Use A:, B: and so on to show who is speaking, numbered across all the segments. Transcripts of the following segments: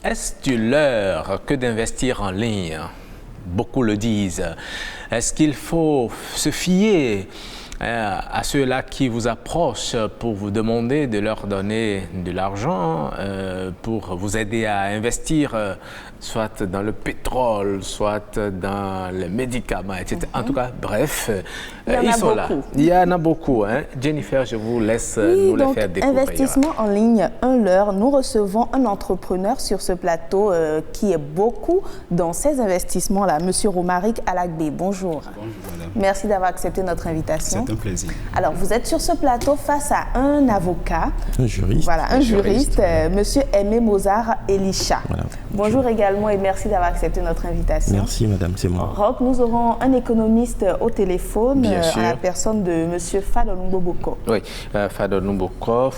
A: Est-ce du leurre que d'investir en ligne? Beaucoup le disent. Est-ce qu'il faut se fier à ceux-là qui vous approchent pour vous demander de leur donner de l'argent pour vous aider à investir soit dans le pétrole, soit dans les médicaments, etc. En tout cas, bref, ils sont là. Il y en a beaucoup. Hein. Jennifer, je vous laisse nous les faire découvrir.
B: Investissement en ligne, un leurre. Nous recevons un entrepreneur sur ce plateau qui est beaucoup dans ces investissements-là. Monsieur Romaric Alagbe, bonjour.
C: Bonjour, madame.
B: Merci d'avoir accepté notre invitation.
C: C'est un plaisir.
B: Alors, vous êtes sur ce plateau face à un avocat.
D: Un juriste.
B: Voilà, un juriste, Monsieur Aimé Mozart Elisha. Voilà. Bonjour également et merci d'avoir accepté notre invitation.
D: Merci, madame, c'est moi.
B: Roch, nous aurons un économiste au téléphone,
A: sûr.
B: à la personne de Monsieur Fadon Bokor.
A: Oui, Fadon Bokor,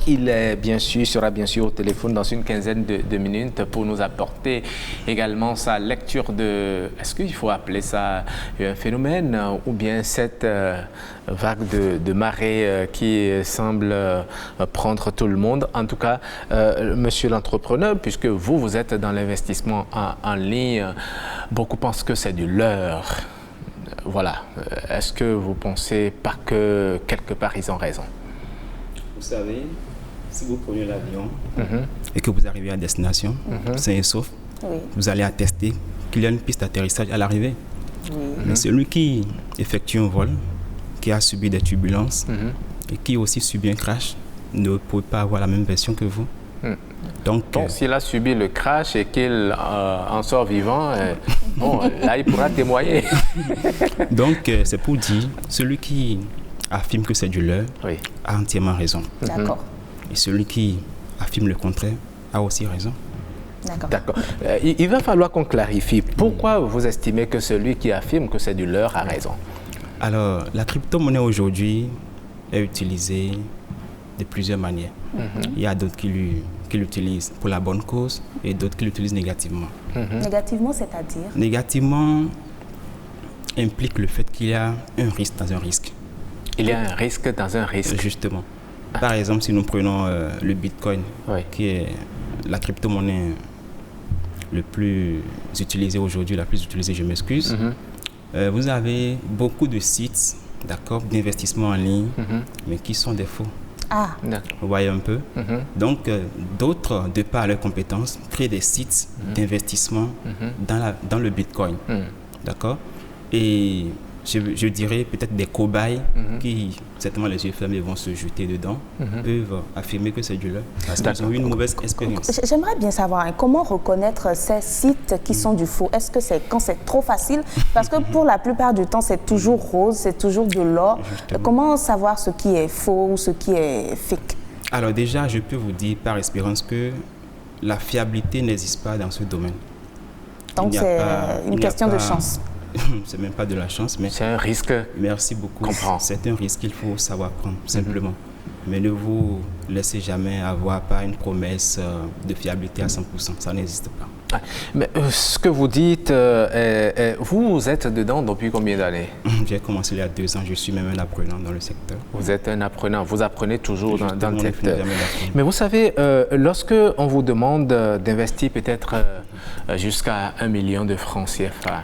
A: il est sera bien sûr au téléphone dans une quinzaine de minutes pour nous apporter également sa lecture de, est-ce qu'il faut appeler ça un phénomène ou bien cette vague de marée qui semble prendre tout le monde. En tout cas, monsieur l'entrepreneur, puisque vous êtes dans l'investissement en ligne, beaucoup pensent que c'est du leurre. Voilà. Est-ce que vous pensez pas que quelque part ils ont raison?
C: Vous savez, si vous prenez l'avion et que vous arrivez à destination, sain et sauf, vous allez attester qu'il y a une piste d'atterrissage à l'arrivée. Mais celui qui effectue un vol, qui a subi des turbulences et qui a aussi subi un crash, ne peut pas avoir la même version que vous. Donc
A: s'il a subi le crash et qu'il en sort vivant, bon, là, il pourra témoigner.
C: Donc, c'est pour dire, celui qui affirme que c'est du leurre a entièrement raison.
B: D'accord.
C: Et celui qui affirme le contraire a aussi raison.
A: D'accord. Il va falloir qu'on clarifie. Pourquoi vous estimez que celui qui affirme que c'est du leurre a raison?
C: Alors, la crypto-monnaie aujourd'hui est utilisée de plusieurs manières. Il y a d'autres qui l'utilisent pour la bonne cause et d'autres qui l'utilisent négativement.
B: Négativement, c'est-à-dire?
C: Négativement implique le fait qu'il y a un risque dans un risque.
A: Il y a un risque dans un risque.
C: Justement. Par exemple, si nous prenons le Bitcoin, qui est la crypto-monnaie le plus utilisée aujourd'hui, la plus utilisée, je m'excuse, vous avez beaucoup de sites, d'accord, d'investissement en ligne, mais qui sont des faux.
B: Ah.
C: Vous voyez un peu. Donc, d'autres, de par leurs compétences, créent des sites d'investissement dans le Bitcoin. D'accord? Et je dirais peut-être des cobayes qui, certainement les yeux fermés, vont se jeter dedans, peuvent affirmer que c'est du leurre parce qu'ils ont eu une mauvaise expérience.
B: J'aimerais bien savoir comment reconnaître ces sites qui sont du faux. Est-ce que c'est quand c'est trop facile? Parce que pour la plupart du temps, c'est toujours rose, c'est toujours de l'or. Comment savoir ce qui est faux ou ce qui est fake?
C: Alors déjà, je peux vous dire par expérience que la fiabilité n'existe pas dans ce domaine.
B: Donc c'est une question de chance.
C: C'est même pas de la chance, mais
A: c'est un risque.
C: Merci beaucoup. C'est un risque qu'il faut savoir prendre, simplement. Mais ne vous laissez jamais avoir par une promesse de fiabilité à 100%. Ça n'existe pas.
A: Mais ce que vous dites, vous êtes dedans depuis combien d'années?
C: J'ai commencé il y a 2 ans. Je suis même un apprenant dans le secteur.
A: Vous êtes un apprenant. Vous apprenez toujours dans le secteur. Mais vous savez, lorsque on vous demande d'investir peut-être jusqu'à 1 million de francs CFA,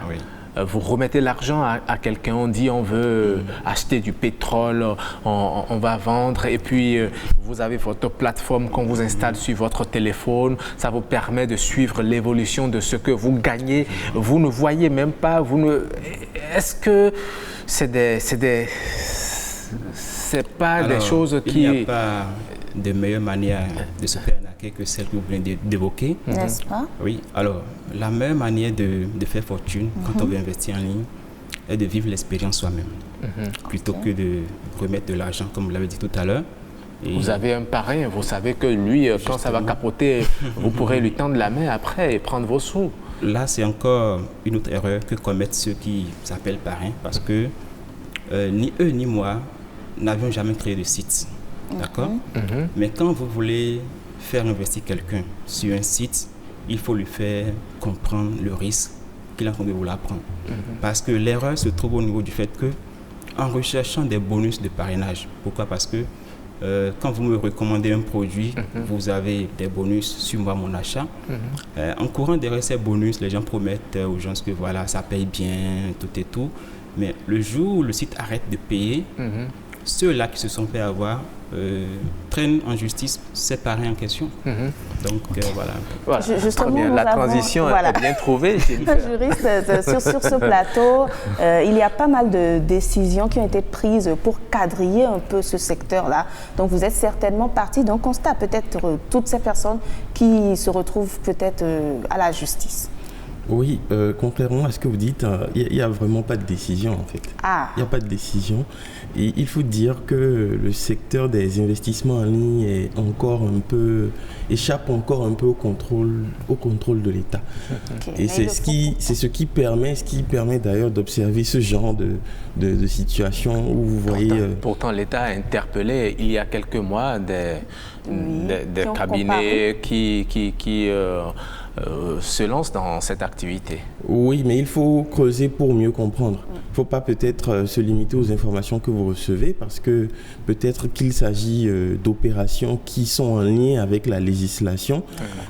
A: vous remettez l'argent à quelqu'un, on dit on veut acheter du pétrole, on va vendre et puis vous avez votre plateforme qu'on vous installe sur votre téléphone, ça vous permet de suivre l'évolution de ce que vous gagnez, vous ne voyez même pas, est-ce que c'est pas des choses qui...
C: Il n'y a pas de meilleure manière de se faire arnaquer que celle que vous venez d'évoquer.
B: N'est-ce pas?
C: Oui, alors la meilleure manière de faire fortune quand on veut investir en ligne est de vivre l'expérience soi-même, plutôt que de remettre de l'argent, comme vous l'avez dit tout à l'heure.
A: Vous avez un parrain, vous savez que lui, quand ça va capoter, vous pourrez lui tendre la main après et prendre vos sous.
C: Là, c'est encore une autre erreur que commettent ceux qui s'appellent parrains, parce que ni eux ni moi n'avions jamais créé de site. D'accord? Mais quand vous voulez faire investir quelqu'un sur un site, il faut lui faire comprendre le risque qu'il est en train de vous l'apprendre. Parce que l'erreur se trouve au niveau du fait que, en recherchant des bonus de parrainage, pourquoi? Parce que quand vous me recommandez un produit, vous avez des bonus sur mon achat. En courant derrière ces bonus, les gens promettent aux gens que voilà, ça paye bien, tout et tout. Mais le jour où le site arrête de payer, ceux-là qui se sont fait avoir traînent en justice ces paris en question. Donc voilà.
B: Justement,
A: la transition est bien trouvée.
B: Juriste, sur ce plateau, il y a pas mal de décisions qui ont été prises pour quadriller un peu ce secteur-là. Donc vous êtes certainement parti d'un constat, peut-être toutes ces personnes qui se retrouvent peut-être à la justice.
D: Oui, contrairement à ce que vous dites, il n'y a vraiment pas de décision en fait. Il n'y a pas de décision. Et il faut dire que le secteur des investissements en ligne échappe encore un peu au contrôle de l'État. Et c'est ce qui permet d'ailleurs d'observer ce genre de situation où vous voyez...
A: Pourtant, l'État a interpellé il y a quelques mois des cabinets qui se lancent dans cette activité.
D: Oui, mais il faut creuser pour mieux comprendre. Il ne faut pas peut-être se limiter aux informations que vous recevez parce que peut-être qu'il s'agit d'opérations qui sont en lien avec la législation.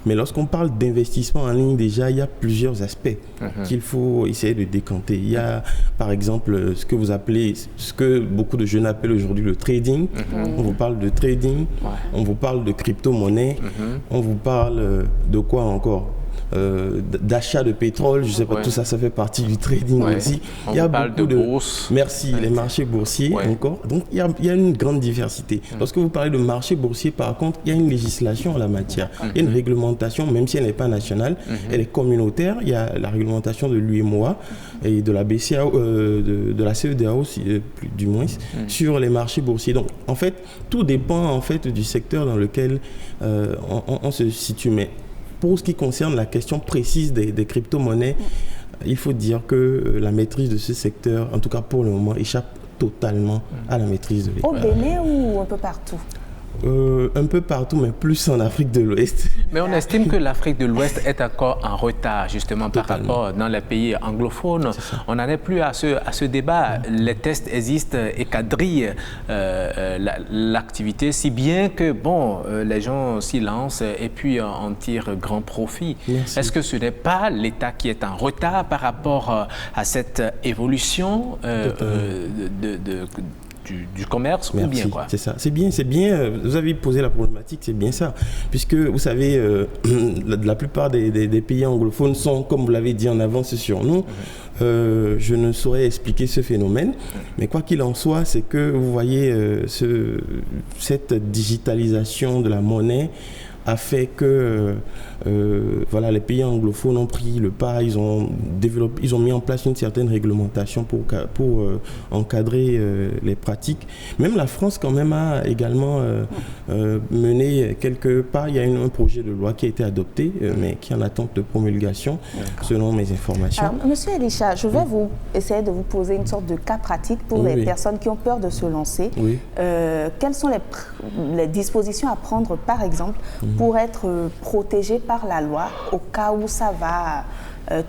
D: Mais lorsqu'on parle d'investissement en ligne, déjà, il y a plusieurs aspects qu'il faut essayer de décanter. Il y a, par exemple, ce que beaucoup de jeunes appellent aujourd'hui le trading. On vous parle de trading, on vous parle de crypto-monnaie, on vous parle de quoi encore ? D'achat de pétrole, je ne sais pas, tout ça, ça fait partie du trading aussi.
A: Il y a beaucoup de bourse.
D: Merci, les marchés boursiers encore. Donc, il y a une grande diversité. Lorsque vous parlez de marché boursier, par contre, il y a une législation en la matière. Il y a une réglementation, même si elle n'est pas nationale, elle est communautaire. Il y a la réglementation de l'UEMOA et de la BCAO, de la CEDEAO, du moins, sur les marchés boursiers. Donc, en fait, tout dépend en fait du secteur dans lequel on se situe. Mais pour ce qui concerne la question précise des crypto-monnaies, il faut dire que la maîtrise de ce secteur, en tout cas pour le moment, échappe totalement à la maîtrise de l'État.
B: Au Bénin ou un peu partout ?
D: Un peu partout, mais plus en Afrique de l'Ouest.
A: Mais on estime que l'Afrique de l'Ouest est encore en retard, justement, par rapport dans les pays anglophones. On n'en est plus à ce débat. Les tests existent et quadrillent l'activité, si bien que, les gens s'y lancent et puis en tirent grand profit.
D: Merci.
A: Est-ce que ce n'est pas l'État qui est en retard par rapport à cette évolution du commerce?
D: Merci,
A: ou bien quoi?
D: C'est ça. C'est bien. Vous avez posé la problématique, c'est bien ça. Puisque, vous savez, la plupart des pays anglophones sont, comme vous l'avez dit, en avance sur nous. Je ne saurais expliquer ce phénomène. Mais quoi qu'il en soit, c'est que vous voyez cette digitalisation de la monnaie a fait que les pays anglophones ont pris le pas, ils ont mis en place une certaine réglementation pour encadrer les pratiques. Même la France quand même a également mené quelques pas. Il y a un projet de loi qui a été adopté, mais qui est en attente de promulgation, selon mes informations.
B: Alors, Monsieur Elisha, je vais essayer de vous poser une sorte de cas pratique pour les personnes qui ont peur de se lancer. Quelles sont les dispositions à prendre, par exemple, pour être protégé par la loi au cas où ça va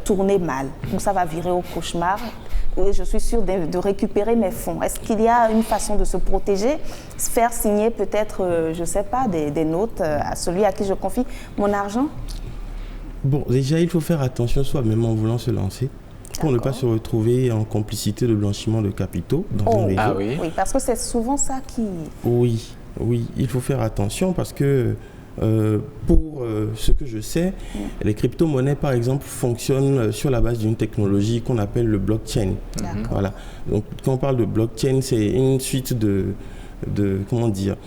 B: tourner mal, où ça va virer au cauchemar? Je suis sûre de récupérer mes fonds. Est-ce qu'il y a une façon de se protéger, faire signer peut-être, je ne sais pas, des notes à celui à qui je confie mon argent?
D: Bon, déjà, il faut faire attention soi-même en voulant se lancer, pour ne pas se retrouver en complicité de blanchiment de capitaux dans un réseau.
A: Ah oui.
B: Oui, parce que c'est souvent ça qui...
D: Oui, il faut faire attention parce que pour ce que je sais, les crypto-monnaies, par exemple, fonctionnent sur la base d'une technologie qu'on appelle le blockchain. Voilà. Donc, quand on parle de blockchain, c'est une suite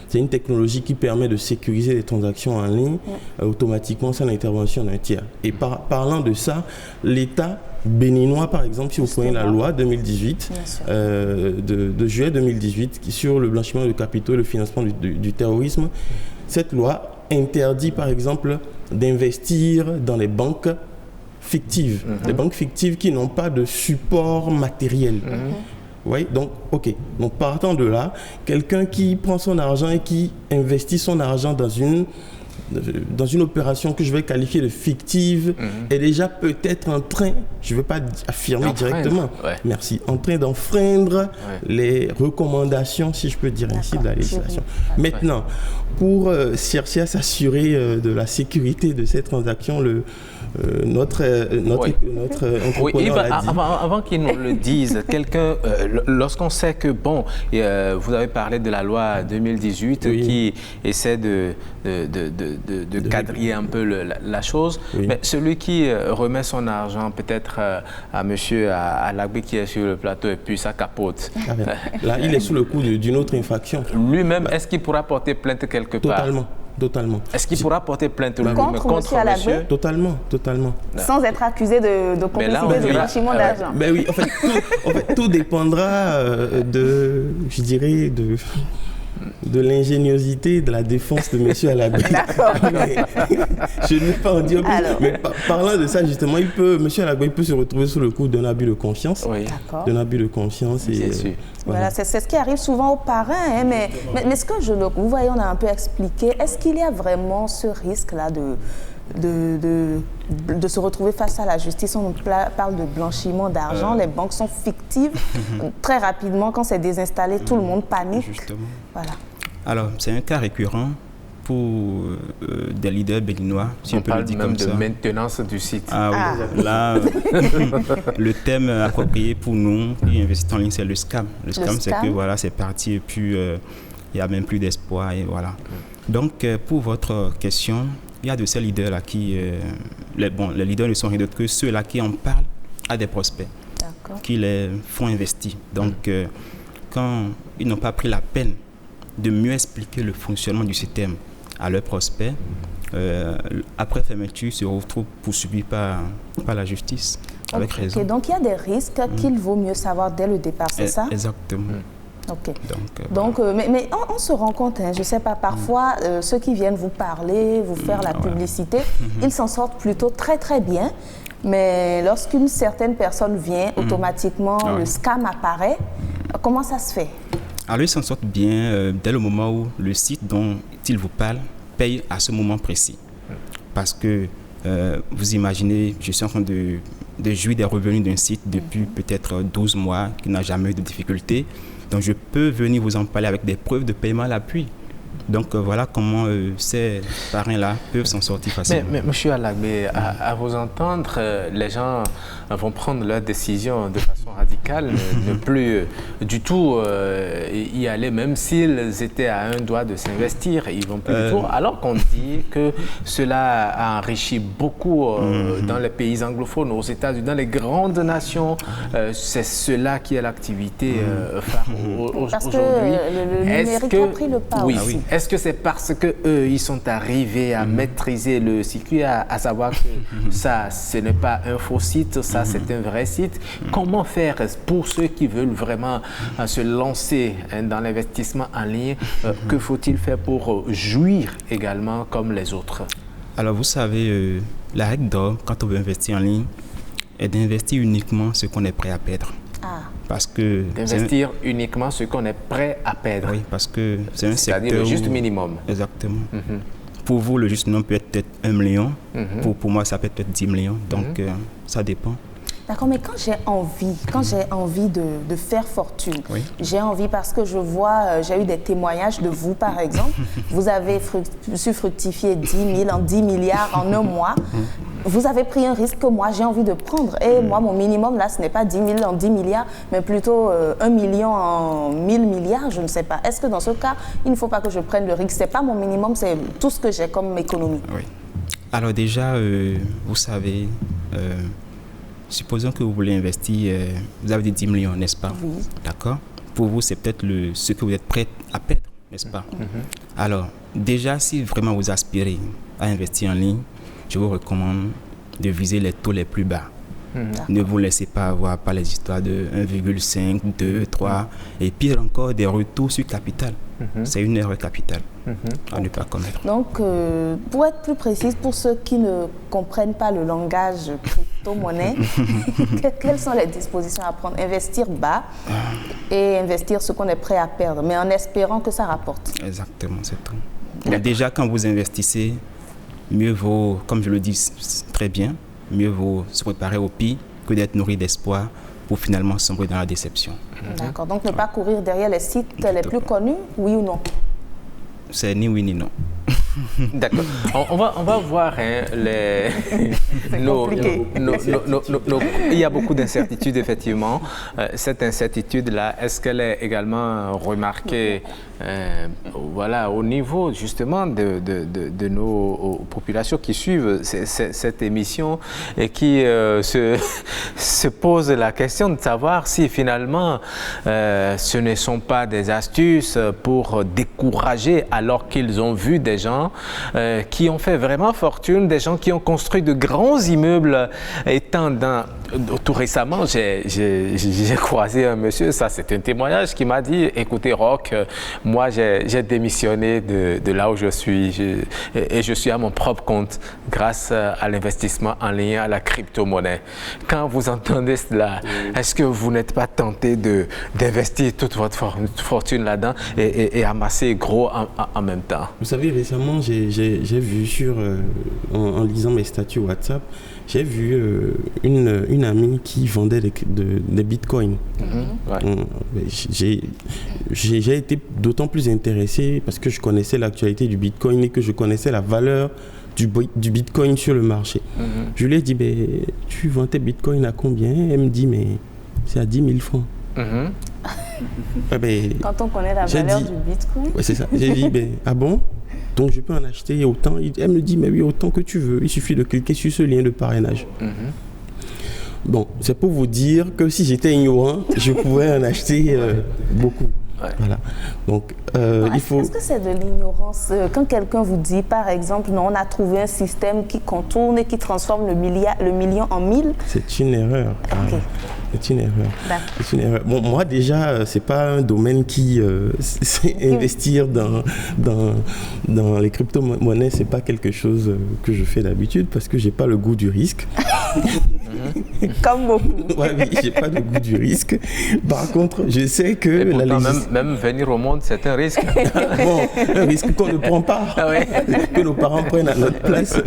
D: c'est une technologie qui permet de sécuriser les transactions en ligne automatiquement sans l'intervention d'un tiers. Et parlant de ça, l'État béninois, par exemple, si vous prenez la loi 2018, de juillet 2018, sur le blanchiment de capitaux et le financement du terrorisme, cette loi interdit, par exemple, d'investir dans les banques fictives. Les banques fictives qui n'ont pas de support matériel. Oui, donc, OK. Donc, partant de là, quelqu'un qui prend son argent et qui investit son argent dans une dans une opération que je vais qualifier de fictive, est déjà peut-être en train, je ne vais pas affirmer directement, merci, en train d'enfreindre les recommandations, si je peux dire ainsi, de la législation. Maintenant, pour chercher à s'assurer de la sécurité de ces transactions, notre entrepreneur l'a dit.
A: Avant qu'il nous le dise, lorsqu'on sait que, vous avez parlé de la loi 2018 qui essaie de quadriller un peu la chose, mais celui qui remet son argent peut-être à monsieur Alagbe qui est sur le plateau et puis ça capote.
D: Là, il est sous le coup d'une autre infraction.
A: Lui-même, est-ce qu'il pourra porter plainte quelque part?
D: Totalement.
A: Est-ce qu'il pourra porter plainte
B: contre monsieur?
D: Totalement.
B: Sans être accusé de complicité de blanchiment d'argent.
D: Ben oui, en fait, tout dépendra de l'ingéniosité de la défense de M. Alagbe.
B: D'accord.
D: Je ne vais pas en dire plus. Mais parlant de ça, justement, M. Alagbe peut se retrouver sous le coup d'un abus de confiance.
B: Oui. D'accord.
D: D'un abus de confiance.
A: Bien sûr.
B: Voilà, c'est ce qui arrive souvent aux parrains. Mais ce que vous voyez, on a un peu expliqué. Est-ce qu'il y a vraiment ce risque-là de se retrouver face à la justice? On parle de blanchiment d'argent, les banques sont fictives. Très rapidement, quand c'est désinstallé, tout le monde panique.
C: Justement.
B: Voilà.
C: Alors, c'est un cas récurrent pour des leaders béninois, si on peut le dire comme ça.
A: On parle même de maintenance du site.
C: Là, le thème approprié pour nous qui investissent en ligne, c'est le scam. Le scam, c'est que voilà, c'est parti et puis il n'y a même plus d'espoir et voilà. Donc, pour votre question, il y a de ces leaders-là qui... les leaders ne sont rien d'autre que ceux-là qui en parlent à des prospects, qui les font investir. Donc, quand ils n'ont pas pris la peine de mieux expliquer le fonctionnement du système à leurs prospects, après fermeture, ils se retrouvent poursuivis par la justice, avec raison.
B: Donc, il y a des risques qu'il vaut mieux savoir dès le départ, c'est ça?
C: Exactement.
B: Ok. Donc, mais on se rend compte, je ne sais pas, parfois, ceux qui viennent vous parler, vous faire la publicité, ils s'en sortent plutôt très, très bien. Mais lorsqu'une certaine personne vient, automatiquement, le scam apparaît. Comment ça se fait?
C: Alors, ils s'en sortent bien dès le moment où le site dont ils vous parlent paye à ce moment précis. Parce que, vous imaginez, je suis en train de jouir des revenus d'un site depuis peut-être 12 mois, qui n'a jamais eu de difficulté. Donc, je peux venir vous en parler avec des preuves de paiement à l'appui. Donc, voilà comment ces parrains-là peuvent s'en sortir facilement.
A: Mais M. Alagbe, à vous entendre, les gens vont prendre leurs décisions de façon radicale, ne plus du tout y aller, même s'ils étaient à un doigt de s'investir, ils vont plus du tout. Alors qu'on dit que cela a enrichi beaucoup dans les pays anglophones, aux États-Unis, dans les grandes nations, c'est cela qui est l'activité phare aujourd'hui.
B: Parce que le numérique a pris le pas aussi.
A: Est-ce que c'est parce qu'eux, ils sont arrivés à maîtriser le circuit, à savoir que ça, ce n'est pas un faux site, ça, c'est un vrai site? Comment faire pour ceux qui veulent vraiment se lancer dans l'investissement en ligne? Que faut-il faire pour jouir également comme les autres?
C: Alors, vous savez, la règle d'or, quand on veut investir en ligne, est d'investir uniquement ce qu'on est prêt à perdre. Parce que
A: d'investir uniquement ce qu'on est prêt à perdre.
C: Oui, parce que c'est un secteur...
A: C'est-à-dire le juste minimum.
C: Exactement. Pour vous, le juste minimum peut être 1 million. Pour moi, ça peut être 10 millions. Donc, ça dépend.
B: D'accord, mais quand j'ai envie de faire fortune, j'ai envie parce que je vois, j'ai eu des témoignages de vous par exemple, vous avez su fructifier 10 000 en 10 milliards en un mois, vous avez pris un risque que moi j'ai envie de prendre et moi mon minimum là ce n'est pas 10 000 en 10 milliards mais plutôt 1 million en 1000 milliards, je ne sais pas. Est-ce que dans ce cas, il ne faut pas que je prenne le risque? Ce n'est pas mon minimum, c'est tout ce que j'ai comme économie.
C: Oui. Alors déjà, vous savez... supposons que vous voulez investir, vous avez dit 10 millions, n'est-ce pas?
B: Oui.
C: D'accord? Pour vous, c'est peut-être ce que vous êtes prêt à perdre, n'est-ce pas? Alors, déjà, si vraiment vous aspirez à investir en ligne, je vous recommande de viser les taux les plus bas. Ne vous laissez pas avoir par les histoires de 1,5, 2, 3 et pire encore des retours sur capital. C'est une erreur capitale à ne pas commettre.
B: Donc, pour être plus précise, pour ceux qui ne comprennent pas le langage crypto-monnaie, quelles sont les dispositions à prendre? Investir bas et investir ce qu'on est prêt à perdre, mais en espérant que ça rapporte.
C: Exactement, c'est tout. Donc déjà, quand vous investissez, mieux vaut, comme je le dis très bien, mieux vaut se préparer au pire que d'être nourri d'espoir pour finalement sombrer dans la déception.
B: D'accord. Donc ne pas courir derrière les sites les plus connus, oui ou non?
C: C'est ni oui ni non.
A: D'accord. On va voir il y a beaucoup d'incertitudes, effectivement. Cette incertitude-là, est-ce qu'elle est également remarquée au niveau justement de nos populations qui suivent cette émission et qui se posent la question de savoir si finalement ce ne sont pas des astuces pour décourager alors qu'ils ont vu des gens qui ont fait vraiment fortune, des gens qui ont construit de grands immeubles. Étant tout récemment, j'ai croisé un monsieur, ça c'est un témoignage, qui m'a dit, écoutez Roch, moi j'ai démissionné de là où je suis et je suis à mon propre compte grâce à l'investissement en lien à la crypto-monnaie. Quand vous entendez cela, est-ce que vous n'êtes pas tenté d'investir toute votre fortune là-dedans et amasser gros en même temps?
D: Vous savez, récemment, j'ai vu en lisant mes statuts WhatsApp, j'ai vu une amie qui vendait des bitcoins. J'ai été d'autant plus intéressé parce que je connaissais l'actualité du bitcoin et que je connaissais la valeur du bitcoin sur le marché. Je lui ai dit, tu vends tes bitcoins à combien? Elle me dit, mais c'est à 10 000 francs.
B: Quand on connaît la valeur du bitcoin.
D: Ouais, c'est ça. J'ai dit, ah bon? Donc je peux en acheter autant. Elle me dit, mais oui, autant que tu veux. Il suffit de cliquer sur ce lien de parrainage. Bon, c'est pour vous dire que si j'étais ignorant, je pouvais en acheter beaucoup. Ouais. Voilà. Donc, il faut...
B: Est-ce que c'est de l'ignorance quand quelqu'un vous dit, par exemple, non, on a trouvé un système qui contourne et qui transforme le million en 1000?
D: C'est une erreur. Okay. C'est une erreur. C'est une erreur. Bon, moi déjà, c'est pas un domaine qui investir dans les crypto-monnaies, c'est pas quelque chose que je fais d'habitude parce que j'ai pas le goût du risque.
B: Comme beaucoup.
D: Ouais, oui, j'ai pas le goût du risque. Par contre, je sais que
A: même venir au monde, c'est un risque.
D: Bon, un risque qu'on ne prend pas, que nos parents prennent à notre place.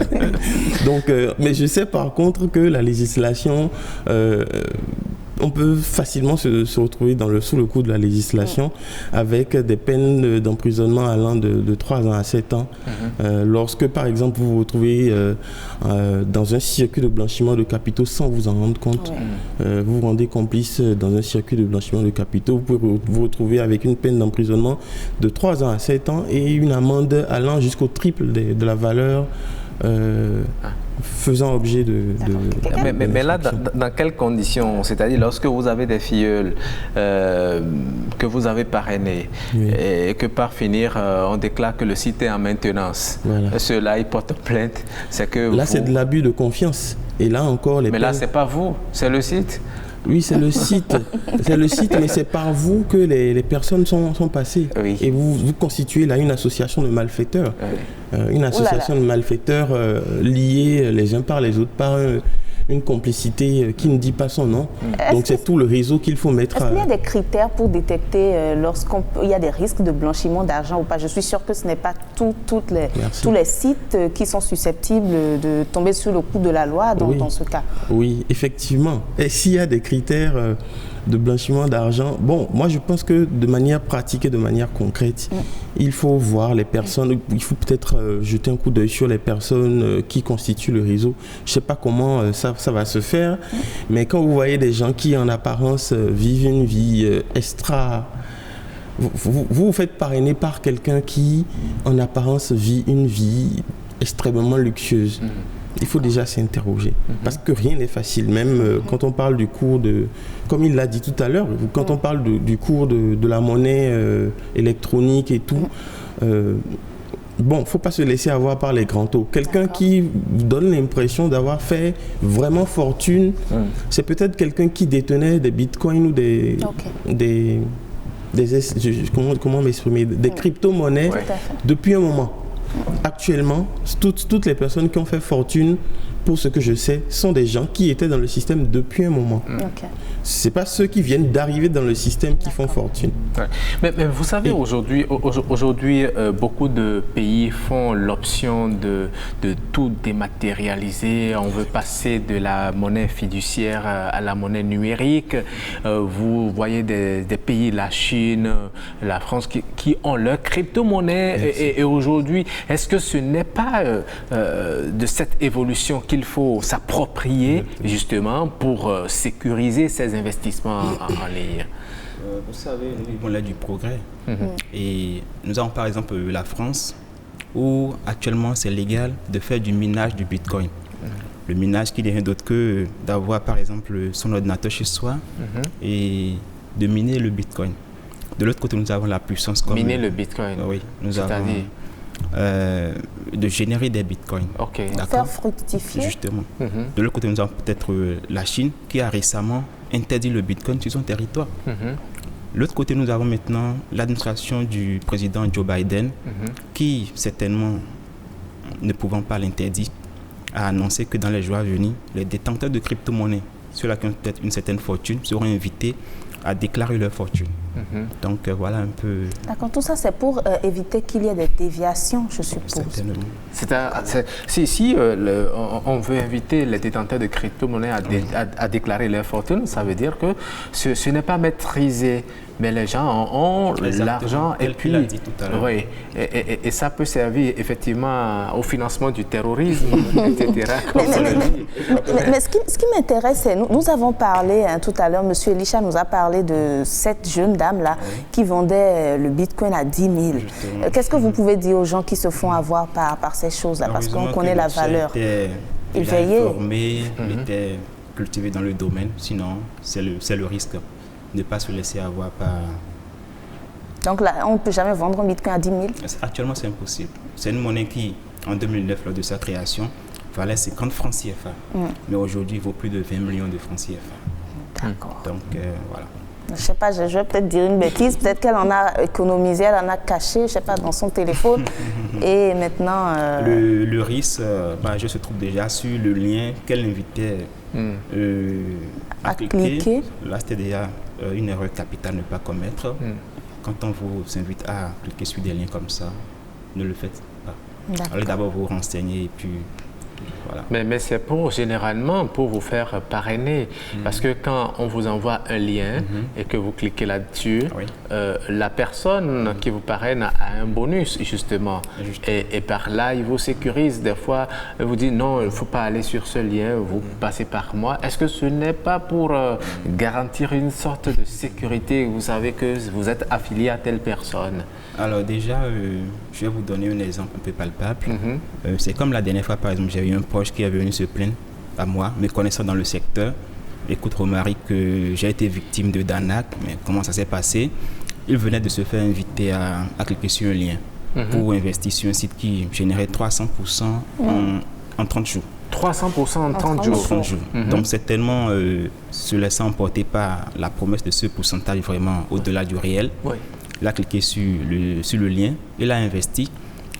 D: Donc, mais je sais par contre que la législation, on peut facilement se retrouver sous le coup de la législation avec des peines d'emprisonnement allant de 3 ans à 7 ans. Lorsque, par exemple, vous vous retrouvez dans un circuit de blanchiment de capitaux sans vous en rendre compte, vous vous rendez complice dans un circuit de blanchiment de capitaux, vous pouvez vous retrouver avec une peine d'emprisonnement de 3 ans à 7 ans et une amende allant jusqu'au triple de la valeur faisant objet de
A: mais là, dans quelles conditions? C'est-à-dire lorsque vous avez des filleuls que vous avez parrainés et que par finir, on déclare que le site est en maintenance. Voilà. Ceux-là, ils portent plainte.
D: Là, c'est de l'abus de confiance. Et là encore,
A: mais là, c'est pas vous, c'est le site.
D: Oui, c'est le site. C'est le site, mais c'est par vous que les personnes sont passées. Oui. Et vous constituez là une association de malfaiteurs. Une association de malfaiteurs liés les uns par les autres par une complicité qui ne dit pas son nom. Donc c'est tout le réseau qu'il faut mettre.
B: Est-ce qu'il y a des critères pour détecter lorsqu'il y a des risques de blanchiment d'argent ou pas? Je suis sûre que ce n'est pas tous les sites qui sont susceptibles de tomber sous le coup de la loi dans ce cas.
D: Oui, effectivement. Et s'il y a des critères de blanchiment d'argent, bon, moi je pense que de manière pratique et de manière concrète, il faut voir les personnes, il faut peut-être jeter un coup d'œil sur les personnes qui constituent le réseau. Je ne sais pas comment ça va se faire, mais quand vous voyez des gens qui en apparence vivent une vie extra... Vous vous faites parrainer par quelqu'un qui en apparence vit une vie extrêmement luxueuse. Il faut déjà s'interroger, parce que rien n'est facile, même quand on parle du cours comme il l'a dit tout à l'heure, quand on parle du cours de la monnaie électronique et tout, bon, il ne faut pas se laisser avoir par les grands taux. Quelqu'un qui donne l'impression d'avoir fait vraiment fortune, c'est peut-être quelqu'un qui détenait des bitcoins ou comment m'exprimer, des crypto-monnaies depuis un moment. Actuellement, toutes les personnes qui ont fait fortune pour ce que je sais, sont des gens qui étaient dans le système depuis un moment.
B: Okay.
D: Ce n'est pas ceux qui viennent d'arriver dans le système qui font fortune.
A: Ouais. Mais vous savez, aujourd'hui, beaucoup de pays font l'option de tout dématérialiser. On veut passer de la monnaie fiduciaire à la monnaie numérique. Vous voyez des pays, la Chine, la France, qui ont leur crypto-monnaie. Et aujourd'hui, est-ce que ce n'est pas de cette évolution qu'il faut s'approprier justement pour sécuriser ces investissements en ligne?
C: Vous savez, nous vivons l'ère du progrès. Et nous avons par exemple la France où actuellement c'est légal de faire du minage du Bitcoin. Le minage qui n'est rien d'autre que d'avoir par exemple son ordinateur chez soi et de miner le Bitcoin. De l'autre côté, nous avons la puissance comme...
A: Miner le Bitcoin?
C: Oui, nous avons... de générer des bitcoins.
A: Okay.
B: Faire fructifier.
C: Justement. De l'autre côté, nous avons peut-être la Chine qui a récemment interdit le bitcoin sur son territoire. De l'autre côté, nous avons maintenant l'administration du président Joe Biden qui, certainement, ne pouvant pas l'interdire, a annoncé que dans les jours à venir, les détenteurs de crypto-monnaies, ceux-là qui ont peut-être une certaine fortune, seront invités à déclarer leur fortune. Donc voilà un peu...
B: D'accord, tout ça c'est pour éviter qu'il y ait des déviations, je suppose.
C: Certainement.
A: Si on veut inviter les détenteurs de crypto-monnaies à déclarer leur fortune, ça veut dire que ce n'est pas maîtrisé, mais les gens ont l'argent et puis...
C: dit tout à l'heure.
A: Oui, et ça peut servir effectivement au financement du terrorisme, etc.
B: Mais ce qui m'intéresse, c'est, nous avons parlé tout à l'heure, M. Elisha nous a parlé de cette jeune dame-là qui vendait le Bitcoin à 10 000. Qu'est-ce que vous pouvez dire aux gens qui se font avoir par ces choses-là, parce qu'on connaît la valeur?
C: Il est informé, il était cultivé dans le domaine, sinon c'est le risque. Ne pas se laisser avoir par...
B: Donc là, on ne peut jamais vendre un Bitcoin à 10 000?
C: Actuellement, c'est impossible. C'est une monnaie qui, en 2009, lors de sa création, valait 50 francs CFA. Mais aujourd'hui, il vaut plus de 20 millions de francs CFA.
B: D'accord.
C: Donc, voilà.
B: Je ne sais pas, je vais peut-être dire une bêtise. Peut-être qu'elle en a économisé, elle en a caché, je ne sais pas, dans son téléphone. Et maintenant...
C: Le risque, je se trouve déjà sur le lien qu'elle invitait à cliquer. Là, c'était déjà une erreur capitale à ne pas commettre. Quand on vous invite à cliquer sur des liens comme ça, ne le faites pas. Allez d'abord vous renseigner et puis... Voilà.
A: Mais c'est généralement pour vous faire parrainer. Parce que quand on vous envoie un lien et que vous cliquez là-dessus, la personne qui vous parraine a un bonus, justement. Et par là, il vous sécurise. Des fois, il vous dit non, il ne faut pas aller sur ce lien, vous passez par moi. Est-ce que ce n'est pas pour garantir une sorte de sécurité? Vous savez que vous êtes affilié à telle personne.
C: Alors déjà, je vais vous donner un exemple un peu palpable. C'est comme la dernière fois, par exemple, j'ai eu un proche qui est venu se plaindre à moi, me connaissant dans le secteur. Écoute Romaric, que j'ai été victime de d'arnaque, mais comment ça s'est passé? Il venait de se faire inviter à cliquer sur un lien pour investir sur un site qui générait 300% en 30 jours.
A: 300% en 30 jours.
C: Donc c'est tellement se laissant emporter par la promesse de ce pourcentage vraiment au-delà du réel. Il a cliqué sur le lien, il a investi,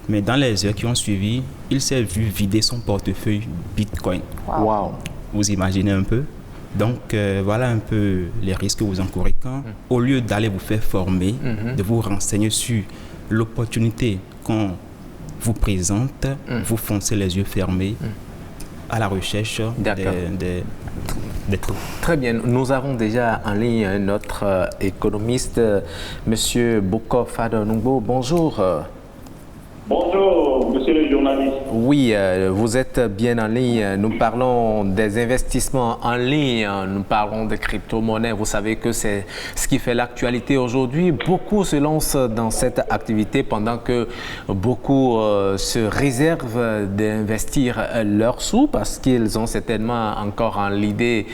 C: mais dans les heures qui ont suivi, il s'est vu vider son portefeuille Bitcoin.
A: Wow.
C: Vous imaginez un peu? Donc voilà un peu les risques que vous encourez quand, au lieu d'aller vous faire former, de vous renseigner sur l'opportunité qu'on vous présente, vous foncez les yeux fermés à la recherche des trous.
A: Très bien. Nous avons déjà en ligne notre économiste, M. Boko Fadonungbo. Bonjour.
E: Bonjour, monsieur le journaliste.
A: Oui, vous êtes bien en ligne. Nous parlons des investissements en ligne, nous parlons de crypto-monnaies. Vous savez que c'est ce qui fait l'actualité aujourd'hui. Beaucoup se lancent dans cette activité pendant que beaucoup se réservent d'investir leurs sous parce qu'ils ont certainement encore en l'idée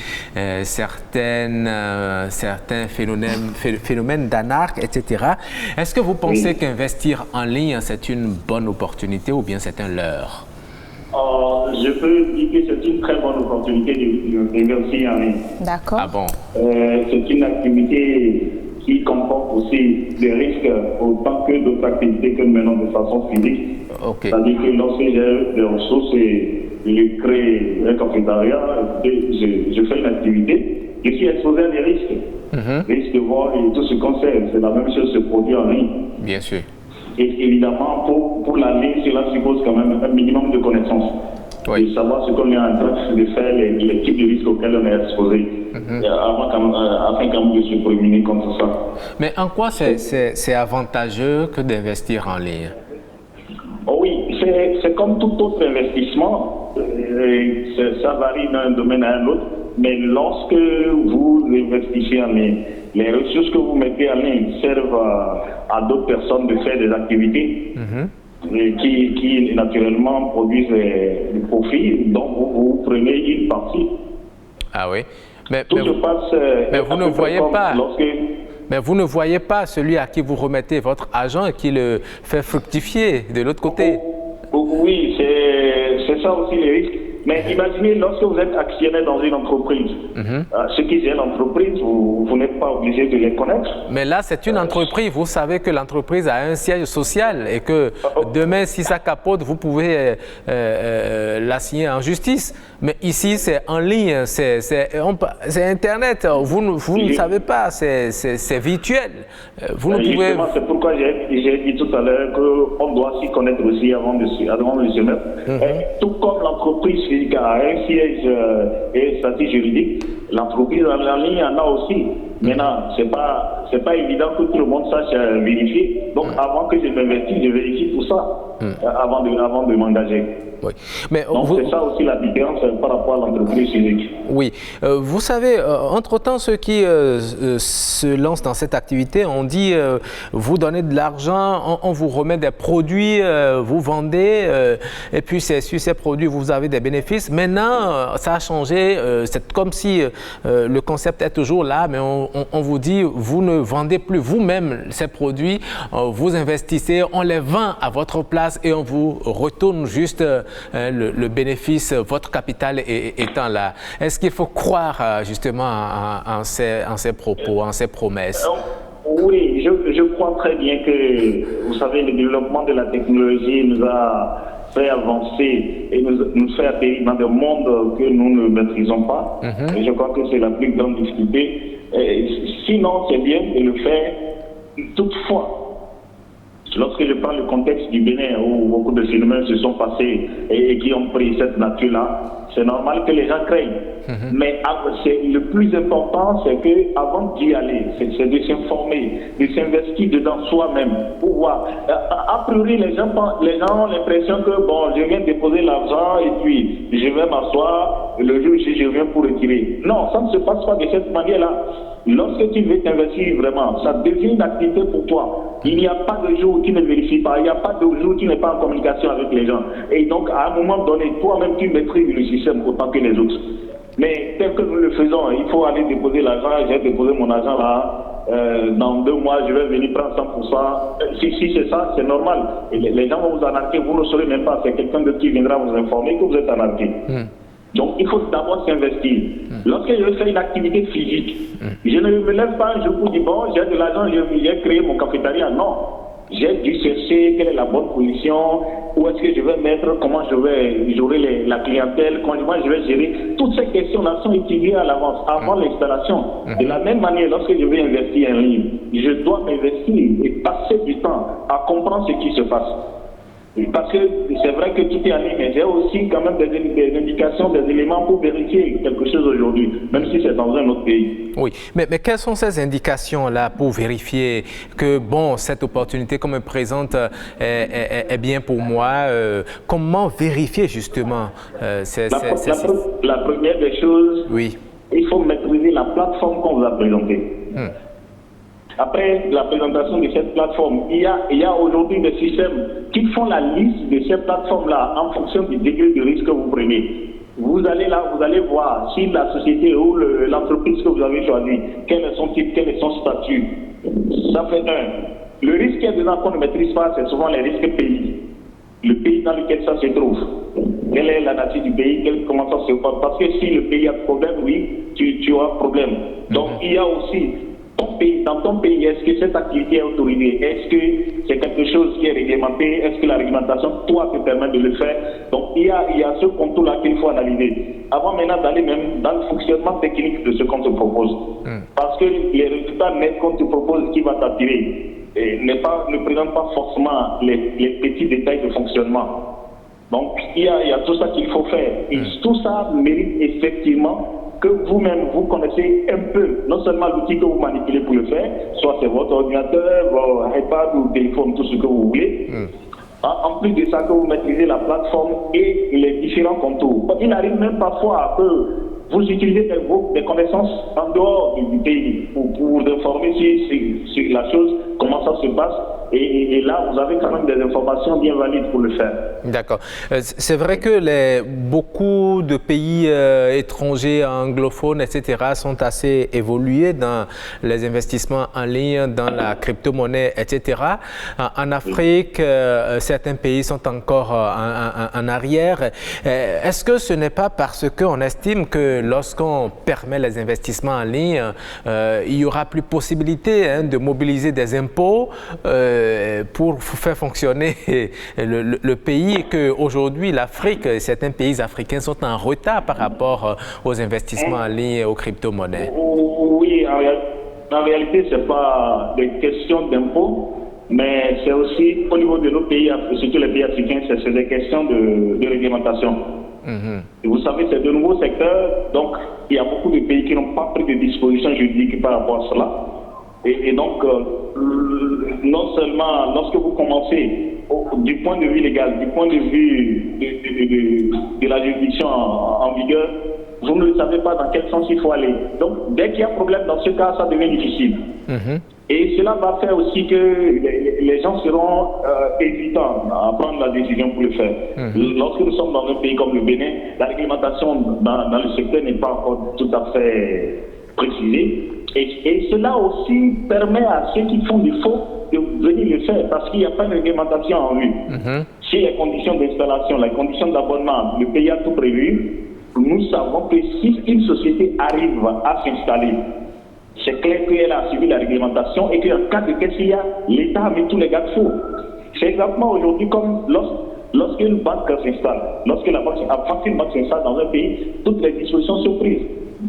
A: certains phénomènes d'anarque, etc. Est-ce que vous pensez qu'investir en ligne, c'est une bonne opportunité ou bien c'est un leurre?
E: Je peux dire que c'est une très bonne opportunité d'investir en ligne.
B: D'accord.
A: Ah bon?
E: C'est une activité qui comporte aussi des risques autant que d'autres activités que nous menons de façon physique. C'est-à-dire que lorsque j'ai des ressources et je crée un cafétéria, je fais une activité, je suis exposé à des risques. Risques de vol et tout ce qu'on sait, c'est la même chose se produit en ligne.
A: Bien sûr.
E: Et évidemment, pour la ligne, cela suppose quand même un minimum de connaissances. De savoir ce qu'on est en train de faire, les types de risques auxquels on est exposé, afin quand même de se prémunir contre ça.
A: Mais en quoi c'est avantageux que d'investir en ligne?
E: Oh oui, c'est comme tout autre investissement, ça varie d'un domaine à un autre, mais lorsque vous investissez en ligne, les ressources que vous mettez en ligne servent à d'autres personnes de faire des activités qui naturellement produisent du profit, donc vous prenez une partie.
A: Ah oui, mais
E: vous
A: ne voyez pas. Mais vous ne voyez pas celui à qui vous remettez votre argent et qui le fait fructifier de l'autre côté.
E: Oui, c'est ça aussi les risques. Mais imaginez, lorsque vous êtes actionnaire dans une entreprise, ceux qui gèrent l'entreprise, vous n'êtes pas obligé de les connaître.
A: Mais là, c'est une entreprise. Vous savez que l'entreprise a un siège social et que demain, si ça capote, vous pouvez l'assigner en justice. Mais ici, c'est en ligne, c'est Internet. Vous ne savez pas, c'est virtuel. Vous ne pouvez...
E: C'est pourquoi j'ai dit tout à l'heure qu'on doit s'y connaître aussi avant de se mettre. Tout comme l'entreprise a un siège et statut juridique, l'entreprise en ligne en a aussi. Maintenant, c'est pas évident que tout le monde sache vérifier. Donc, avant que je m'investisse, je vérifie tout ça avant de m'engager.
A: Oui. Mais
E: donc, c'est ça aussi la différence par rapport à l'entreprise physique.
A: Oui. Vous savez, entre-temps, ceux qui se lancent dans cette activité, on dit vous donnez de l'argent, on vous remet des produits, vous vendez, et puis sur ces produits, vous avez des bénéfices. Maintenant, ça a changé. C'est comme si le concept est toujours là, mais on vous dit, vous ne vendez plus vous-même ces produits, vous investissez, on les vend à votre place et on vous retourne juste le bénéfice, votre capital étant là. Est-ce qu'il faut croire justement en ces propos, en ces promesses?
E: Oui, je crois très bien que, vous savez, le développement de la technologie nous a fait avancer et nous fait atterrir dans des mondes que nous ne maîtrisons pas. Et je crois que c'est la plus grande difficulté. Sinon, c'est bien de le faire. Toutefois, lorsque je prends le contexte du Bénin où beaucoup de phénomènes se sont passés et qui ont pris cette nature-là, c'est normal que les gens craignent. Mais le plus important, c'est qu'avant d'y aller, c'est de s'informer, de s'investir dedans soi-même pour voir. A priori, les gens ont l'impression que bon, je viens déposer l'argent et puis je vais m'asseoir, le jour où je viens pour retirer. Non, ça ne se passe pas de cette manière-là. Lorsque tu veux t'investir vraiment, ça devient une activité pour toi. Il n'y a pas de jour où tu ne vérifies pas, il n'y a pas de jour où tu n'es pas en communication avec les gens. Et donc, à un moment donné, toi-même, tu maîtrises le système autant que les autres. Mais tel que nous le faisons, il faut aller déposer l'argent, j'ai déposé mon argent là, dans 2 mois, je vais venir prendre 100%. Si c'est ça, c'est normal. Et les gens vont vous arnaquer, vous ne saurez même pas, c'est quelqu'un d'autre qui viendra vous informer que vous êtes arnaqué. Donc, il faut d'abord s'investir. Lorsque je fais une activité physique, je ne me lève pas un jour pour dire, bon, j'ai de l'argent, j'ai créé mon cafétéria. Non. J'ai dû chercher quelle est la bonne position, où est-ce que je vais mettre, comment je vais gérer la clientèle, comment je vais gérer. Toutes ces questions-là sont étudiées à l'avance, avant l'installation. De la même manière, lorsque je vais investir en ligne, je dois m'investir et passer du temps à comprendre ce qui se passe. Parce que c'est vrai que tout est en ligne, mais j'ai aussi quand même des indications, des éléments pour vérifier quelque chose aujourd'hui, même si c'est dans un autre pays.
A: Oui, mais quelles sont ces indications-là pour vérifier que, bon, cette opportunité qu'on me présente est bien pour moi? Comment vérifier justement
E: la première des choses, il faut maîtriser la plateforme qu'on vous a présentée. Après la présentation de cette plateforme, il y a aujourd'hui des systèmes qui font la liste de ces plateformes-là en fonction du degré de risque que vous prenez. Vous allez voir si la société ou l'entreprise que vous avez choisie, quel est son type, quel est son statut. Ça fait un. Le risque qu'il y a dedans qu'on ne maîtrise pas, c'est souvent les risques pays. Le pays dans lequel ça se trouve. Quelle est la nature du pays, comment ça se passe. Parce que si le pays a problème, oui, tu auras problème. Donc il y a aussi ton dans ton pays, est-ce que cette activité est autorisée? Est-ce que c'est quelque chose qui est réglementé? Est-ce que la réglementation, toi, te permet de le faire? Donc, il y a ce contour-là qu'il faut analyser. Avant maintenant d'aller même dans le fonctionnement technique de ce qu'on te propose. Parce que les résultats nets qu'on te propose qui va t'attirer ne présentent pas forcément les petits détails de fonctionnement. Donc, il y a tout ça qu'il faut faire. Et tout ça mérite effectivement que vous-même, vous connaissez un peu, non seulement l'outil que vous manipulez pour le faire, soit c'est votre ordinateur, votre iPad ou téléphone, tout ce que vous voulez. En plus de ça, que vous maîtrisez la plateforme et les différents contours. Il arrive même parfois que vous utilisez des connaissances en dehors du pays pour vous informer sur la chose, comment ça se passe. Et là, vous avez quand même des informations bien valides pour le faire.
A: D'accord. C'est vrai que beaucoup de pays étrangers, anglophones, etc., sont assez évolués dans les investissements en ligne, dans la crypto-monnaie, etc. En Afrique, certains pays sont encore en arrière. Est-ce que ce n'est pas parce qu'on estime que lorsqu'on permet les investissements en ligne, il y aura plus possibilité de mobiliser des impôts pour faire fonctionner le pays, et qu'aujourd'hui l'Afrique, certains pays africains sont en retard par rapport aux investissements en ligne et aux crypto-monnaies?
E: Oui, en réalité, ce n'est pas des questions d'impôts, mais c'est aussi au niveau de nos pays, surtout les pays africains, c'est des questions de réglementation. Et vous savez, c'est de nouveaux secteurs, donc il y a beaucoup de pays qui n'ont pas pris de dispositions juridiques par rapport à cela. Et donc, non seulement lorsque vous commencez du point de vue légal, du point de vue de la juridiction en vigueur, vous ne savez pas dans quel sens il faut aller. Donc, dès qu'il y a problème, dans ce cas, ça devient difficile. Et cela va faire aussi que les gens seront hésitants à prendre la décision pour le faire. Lorsque nous sommes dans un pays comme le Bénin, la réglementation dans le secteur n'est pas encore tout à fait précisée. Et cela aussi permet à ceux qui font du faux de venir le faire, parce qu'il n'y a pas de réglementation en vue. Si les conditions d'installation, les conditions d'abonnement, le pays a tout prévu, nous savons que si une société arrive à s'installer, c'est clair qu'elle a suivi la réglementation et qu'en cas de qu'est-ce qu'il y a, l'État a mis tous les garde-fous. C'est exactement aujourd'hui comme lorsqu'une banque s'installe, avant qu'une banque s'installe dans un pays, toutes les dispositions sont prises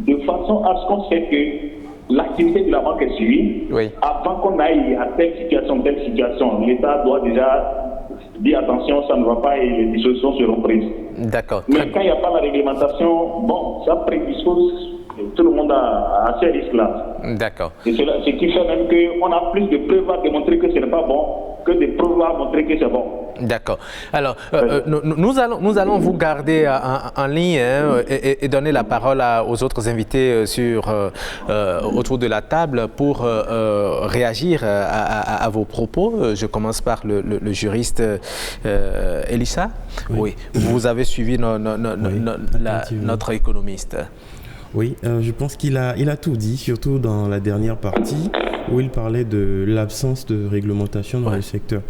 E: de façon à ce qu'on sait que l'activité de la banque est suivie. Avant qu'on aille à telle situation, l'État doit déjà dire attention, ça ne va pas et les dispositions seront prises.
A: D'accord.
E: Mais quand il n'y a pas la réglementation, bon, ça prédispose tout le monde à ces risques-là.
A: D'accord.
E: Et ce qui fait même qu'on a plus de preuves à démontrer que ce n'est pas bon que de preuves à montrer que c'est bon.
A: D'accord. Alors, nous allons vous garder en ligne et donner la parole aux autres invités autour de la table pour réagir à vos propos. Je commence par le juriste Elissa. Oui. Vous avez suivi notre économiste.
D: Oui, je pense qu'il a tout dit, surtout dans la dernière partie où il parlait de l'absence de réglementation dans le secteur.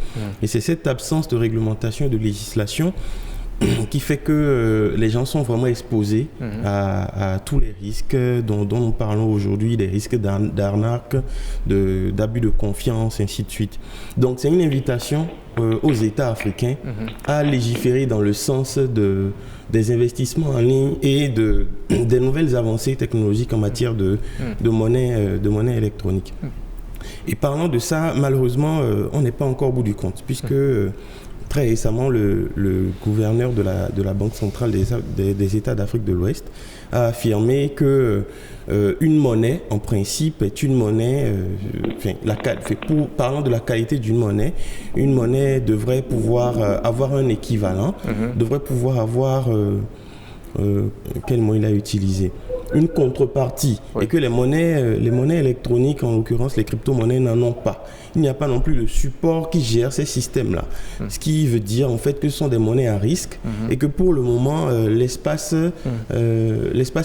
D: Et c'est cette absence de réglementation et de législation qui fait que les gens sont vraiment exposés à tous les risques dont nous parlons aujourd'hui, des risques d'arnaque, d'abus de confiance, ainsi de suite. Donc c'est une invitation aux États africains à légiférer dans le sens des investissements en ligne et des nouvelles avancées technologiques en matière de monnaie électronique. Et parlant de ça, malheureusement, on n'est pas encore au bout du compte, puisque très récemment, le gouverneur de la Banque centrale des États d'Afrique de l'Ouest a affirmé que une monnaie, en principe, est une monnaie, parlant de la qualité d'une monnaie, une monnaie devrait pouvoir avoir un équivalent, devrait pouvoir avoir, quel mot il a utilisé, une contrepartie, et que les monnaies électroniques, en l'occurrence les crypto-monnaies, n'en ont pas. il n'y a pas non plus le support qui gère ces systèmes-là. Ce qui veut dire en fait que ce sont des monnaies à risque et que pour le moment, l'espace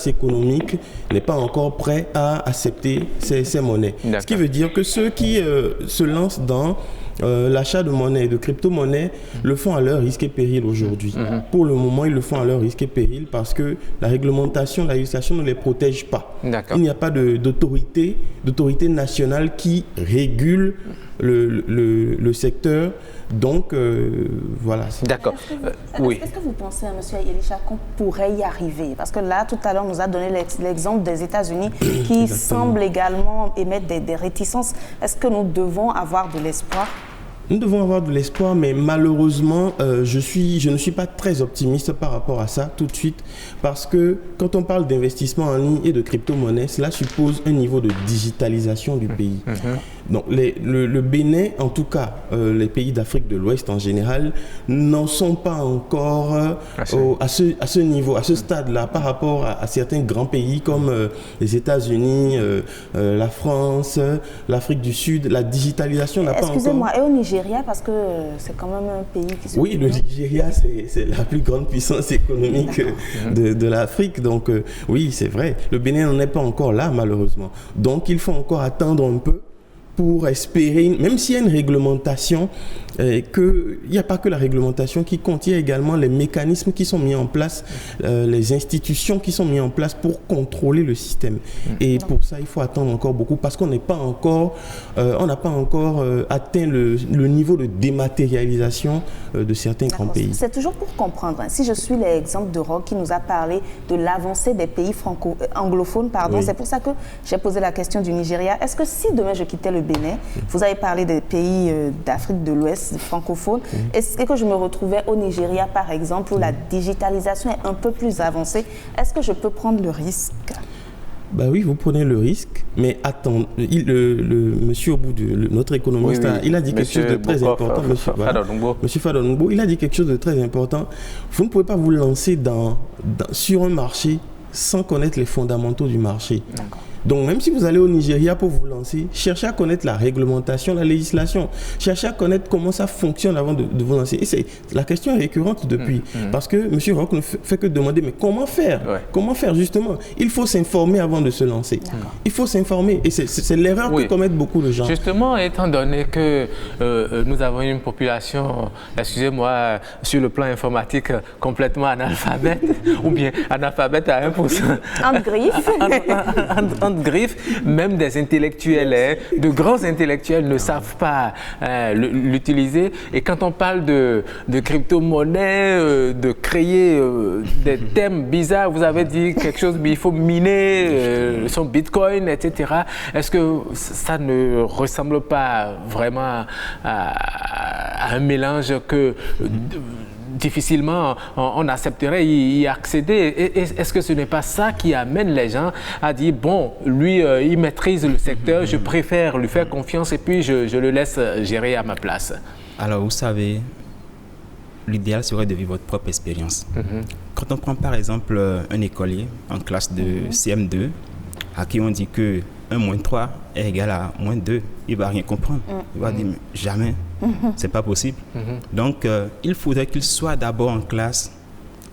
D: économique n'est pas encore prêt à accepter ces monnaies. Ce qui veut dire que ceux qui se lancent dans l'achat de monnaie, de crypto-monnaie, le font à leur risque et péril aujourd'hui. Pour le moment, ils le font à leur risque et péril parce que la réglementation, la législation ne les protège pas. Il n'y a pas d'autorité nationale qui régule le secteur. Donc, voilà.
A: D'accord.
B: Est-ce que vous pensez, M. Elisha, qu'on pourrait y arriver? Parce que là, tout à l'heure, on nous a donné l'exemple des États-Unis qui semblent également émettre des réticences. Est-ce que nous devons avoir de l'espoir?
D: Nous devons avoir de l'espoir, mais malheureusement, je ne suis pas très optimiste par rapport à ça tout de suite, parce que quand on parle d'investissement en ligne et de crypto-monnaie, cela suppose un niveau de digitalisation du pays. Donc le Bénin, en tout cas, les pays d'Afrique de l'Ouest en général, n'en sont pas encore à ce niveau, à ce stade-là, par rapport à certains grands pays comme les États-Unis, la France, l'Afrique du Sud. La digitalisation n'a pas encore...
B: Excusez-moi, et au Nigeria, parce que c'est quand même un pays qui se...
D: Oui, le Nigeria, c'est la plus grande puissance économique de l'Afrique. Donc oui, c'est vrai. Le Bénin n'en est pas encore là, malheureusement. Donc il faut encore attendre un peu pour espérer, même s'il y a une réglementation, qu'il n'y a pas que la réglementation qui compte, il y a également les mécanismes qui sont mis en place, les institutions qui sont mises en place pour contrôler le système. Et pour ça, il faut attendre encore beaucoup parce qu'on n'est pas encore, on n'a pas encore atteint le niveau de dématérialisation de certains grands pays.
B: C'est toujours pour comprendre. Si je suis l'exemple de Roch qui nous a parlé de l'avancée des pays anglophones, c'est pour ça que j'ai posé la question du Nigeria. Est-ce que si demain je quittais le Bénin, vous avez parlé des pays d'Afrique de l'Ouest francophones, est-ce que je me retrouvais au Nigeria par exemple où la digitalisation est un peu plus avancée, est-ce que je peux prendre le risque?
D: Bah oui, vous prenez le risque, mais attends, monsieur au bout de notre économiste, il a dit quelque chose de très important, monsieur Fadon, il a dit quelque chose de très important. Vous ne pouvez pas vous lancer sur un marché sans connaître les fondamentaux du marché. Donc, même si vous allez au Nigeria pour vous lancer, cherchez à connaître la réglementation, la législation. Cherchez à connaître comment ça fonctionne avant de vous lancer. Et la question est récurrente depuis. Parce que M. Roch ne fait que demander, mais comment faire? Comment faire, justement? Il faut s'informer avant de se lancer. Il faut s'informer. Et c'est l'erreur que commettent beaucoup de gens.
A: Justement, étant donné que nous avons une population, excusez-moi, sur le plan informatique, complètement analphabète, ou bien analphabète à 1%.
B: En griffe.
A: Griffes, même des intellectuels, de grands intellectuels ne savent pas l'utiliser. Et quand on parle de crypto-monnaie, de créer des thèmes bizarres, vous avez dit quelque chose, mais il faut miner son bitcoin, etc. Est-ce que ça ne ressemble pas vraiment à un mélange que... difficilement on accepterait y accéder. Est-ce que ce n'est pas ça qui amène les gens à dire, bon, lui, il maîtrise le secteur, je préfère lui faire confiance et puis je le laisse gérer à ma place?
C: Alors, vous savez, l'idéal serait de vivre votre propre expérience. Quand on prend par exemple un écolier en classe de CM2, à qui on dit que 1-3 est égal à -2, il ne va rien comprendre. Il va dire, mais jamais, c'est pas possible. Donc, il faudrait qu'il soit d'abord en classe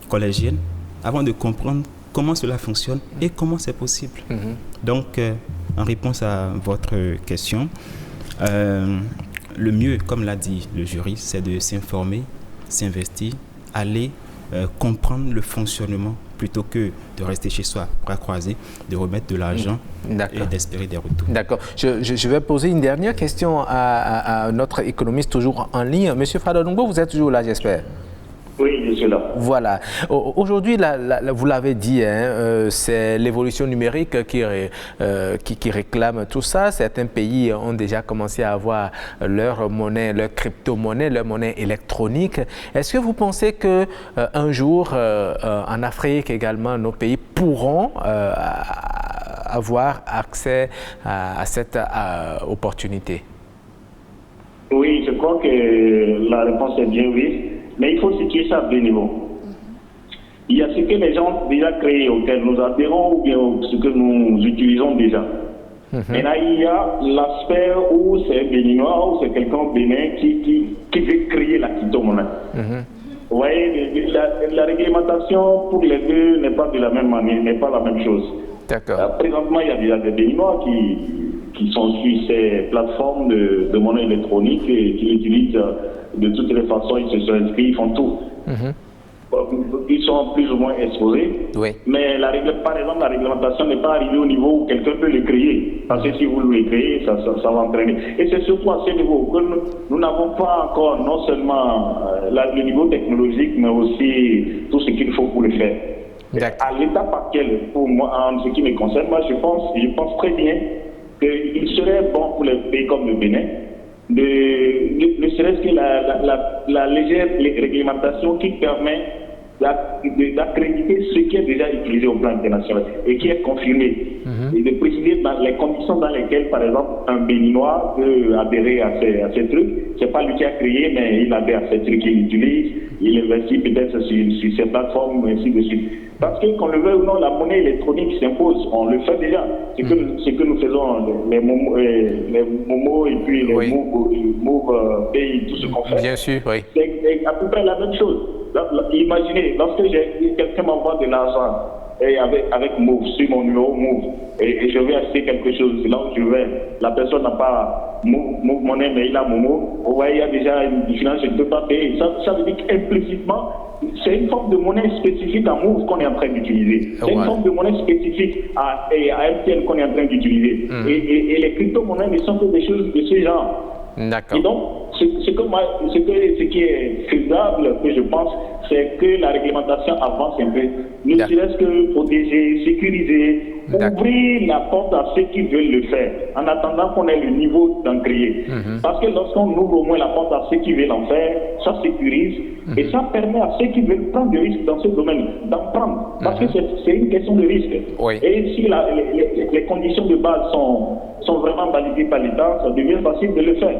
C: collégienne avant de comprendre comment cela fonctionne et comment c'est possible. Donc, en réponse à votre question, le mieux, comme l'a dit le jury, c'est de s'informer, s'investir, aller comprendre le fonctionnement plutôt que de rester chez soi, bras croisés, de remettre de l'argent et d'espérer des retours. D'accord.
A: Je vais poser une dernière question à notre économiste toujours en ligne. Monsieur Fadonungo, vous êtes toujours là, j'espère?
E: Oui, je suis là.
A: Voilà. Aujourd'hui, vous l'avez dit, c'est l'évolution numérique qui réclame tout ça. Certains pays ont déjà commencé à avoir leur monnaie, leur crypto-monnaie, leur monnaie électronique. Est-ce que vous pensez qu'un jour, en Afrique également, nos pays pourront avoir accès à cette opportunité?
E: Oui, je crois que la réponse est bien oui. Mais il faut situer ça à deux niveaux. Il y a ce que les gens ont déjà créé, auquel nous adhérons, ou bien ce que nous utilisons déjà. Maintenant, il y a l'aspect où c'est béninois, où c'est quelqu'un au Bénin qui veut créer la crypto-monnaie. Vous voyez, la réglementation pour les deux n'est pas de la même manière, n'est pas la même chose.
A: D'accord.
E: Présentement, il y a déjà des béninois qui sont sur ces plateformes de monnaie électronique et qui utilisent de toutes les façons, ils se sont inscrits, ils font tout. Ils sont plus ou moins exposés.
A: Oui.
E: Mais par exemple, la réglementation n'est pas arrivée au niveau où quelqu'un peut le créer. Parce que si vous le créez, ça va entraîner. Et c'est surtout à ce niveau que nous n'avons pas encore non seulement le niveau technologique, mais aussi tout ce qu'il faut pour le faire. À l'étape actuelle, pour moi, en ce qui me concerne, moi je pense très bien qu'il serait bon pour les pays comme le Bénin, ne serait-ce que la légère réglementation qui permet d'accréditer ce qui est déjà utilisé au plan international et qui est confirmé. Et de préciser dans les conditions dans lesquelles, par exemple, un Béninois peut adhérer à ces trucs. C'est pas lui qui a créé, mais il adhère à ces trucs qu'il utilise. Il investit peut-être sur ces plateformes, et ainsi de suite. Parce que, qu'on le veuille ou non, la monnaie électronique s'impose. On le fait déjà. Ce que nous faisons, les Momo et puis les Move Pay, tout ce qu'on fait.
A: Bien sûr, oui.
E: C'est à peu près la même chose. Imaginez, lorsque quelqu'un m'envoie de l'argent avec Move, sur mon numéro Move, et je vais acheter quelque chose, là où je vais, la personne n'a pas Move Money, mais il a Momo, vous voyez, il y a déjà une différence, je ne peux pas payer. Ça veut dire qu'implicitement, c'est une forme de monnaie spécifique à Move qu'on est en train d'utiliser. C'est une forme de monnaie spécifique à MTN qu'on est en train d'utiliser. Et les crypto-monnaies ne sont que des choses de ce genre.
A: D'accord.
E: Et donc, ce qui est faisable, que je pense, c'est que la réglementation avance un peu. Ne serait-ce que protéger, sécuriser, ouvrir la porte à ceux qui veulent le faire, en attendant qu'on ait le niveau d'en créer. Parce que lorsqu'on ouvre au moins la porte à ceux qui veulent en faire, ça sécurise et ça permet à ceux qui veulent prendre des risques dans ce domaine d'en prendre. Parce que c'est une question de risque.
A: Oui.
E: Et si les conditions de base sont vraiment validées par l'État, ça devient facile de le faire.